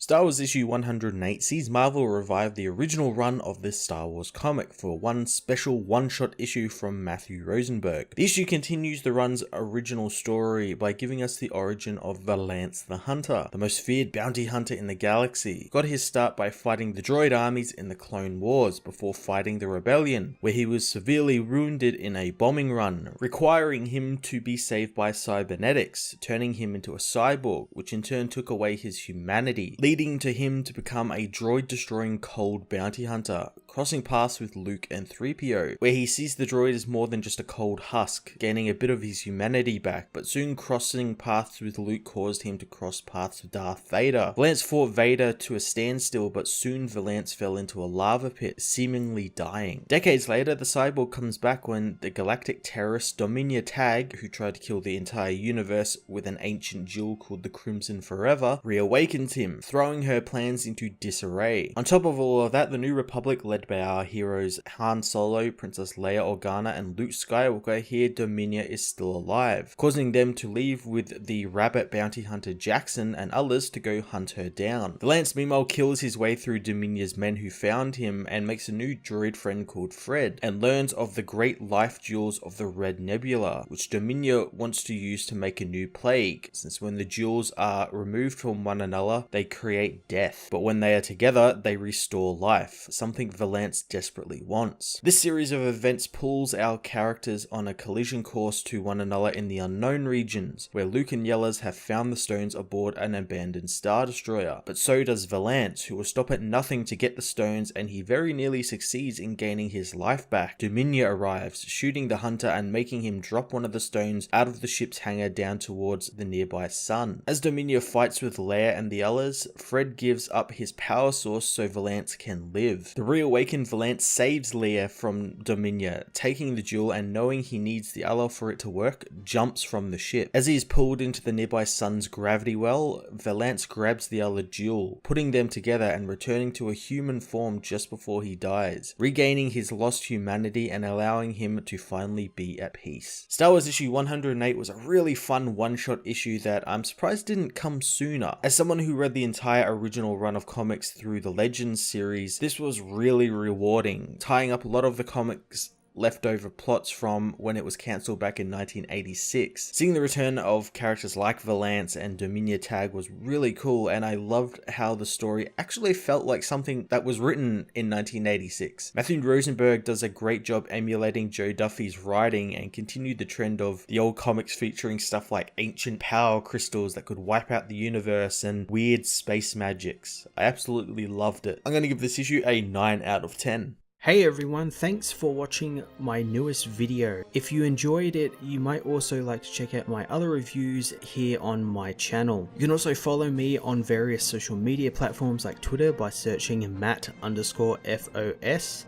Star Wars issue 108 sees Marvel revive the original run of this Star Wars comic for one special one-shot issue from Matthew Rosenberg. The issue continues the run's original story by giving us the origin of Valance the Hunter, the most feared bounty hunter in the galaxy. Got his start by fighting the droid armies in the Clone Wars before fighting the Rebellion, where he was severely wounded in a bombing run, requiring him to be saved by cybernetics, turning him into a cyborg, which in turn took away his humanity, leading to him to become a droid-destroying cold bounty hunter, crossing paths with Luke and Threepio, where he sees the droid as more than just a cold husk, gaining a bit of his humanity back, but soon crossing paths with Luke caused him to cross paths with Darth Vader. Valance fought Vader to a standstill, but soon Valance fell into a lava pit, seemingly dying. Decades later, the cyborg comes back when the galactic terrorist Dominia Tag, who tried to kill the entire universe with an ancient jewel called the Crimson Forever, reawakens him, throwing her plans into disarray. On top of all of that, the New Republic, led by our heroes Han Solo, Princess Leia Organa, and Luke Skywalker, hear Dominia is still alive, causing them to leave with the rabbit bounty hunter Jackson and others to go hunt her down. Valance meanwhile kills his way through Dominia's men who found him and makes a new droid friend called Fred, and learns of the great life jewels of the Red Nebula, which Dominia wants to use to make a new plague, since when the jewels are removed from one another, they create death, but when they are together, they restore life, something Valance desperately wants. This series of events pulls our characters on a collision course to one another in the unknown regions, where Luke and Yellers have found the stones aboard an abandoned Star Destroyer, but so does Valance, who will stop at nothing to get the stones, and he very nearly succeeds in gaining his life back. Dominia arrives, shooting the hunter and making him drop one of the stones out of the ship's hangar down towards the nearby sun. As Dominia fights with Leia and the others, Fred gives up his power source so Valance can live. The reawakened Valance saves Leia from Dominia, taking the jewel, and knowing he needs the other for it to work, jumps from the ship. As he is pulled into the nearby sun's gravity well, Valance grabs the other jewel, putting them together and returning to a human form just before he dies, regaining his lost humanity and allowing him to finally be at peace. Star Wars issue 108 was a really fun one-shot issue that I'm surprised didn't come sooner. As someone who read the entire original run of comics through the Legends series, this was really rewarding, tying up a lot of the comics leftover plots from when it was cancelled back in 1986. Seeing the return of characters like Valance and Dominia Tag was really cool, and I loved how the story actually felt like something that was written in 1986. Matthew Rosenberg does a great job emulating Joe Duffy's writing and continued the trend of the old comics featuring stuff like ancient power crystals that could wipe out the universe and weird space magics. I absolutely loved it. I'm going to give this issue a 9 out of 10. Hey everyone, thanks for watching my newest video. If you enjoyed it, you might also like to check out my other reviews here on my channel. You can also follow me on various social media platforms like Twitter by searching Matt_FOS,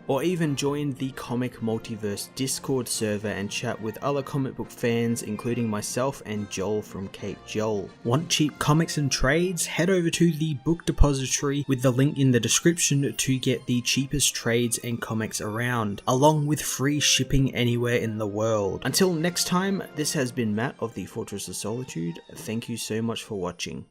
or even join the Comic Multiverse Discord server and chat with other comic book fans, including myself and Joel from Cape Joel. Want cheap comics and trades? Head over to the book depository with the link in the description to get the cheapest trades and comics around, along with free shipping anywhere in the world. Until next time, this has been Matt of the Fortress of Solitude. Thank you so much for watching.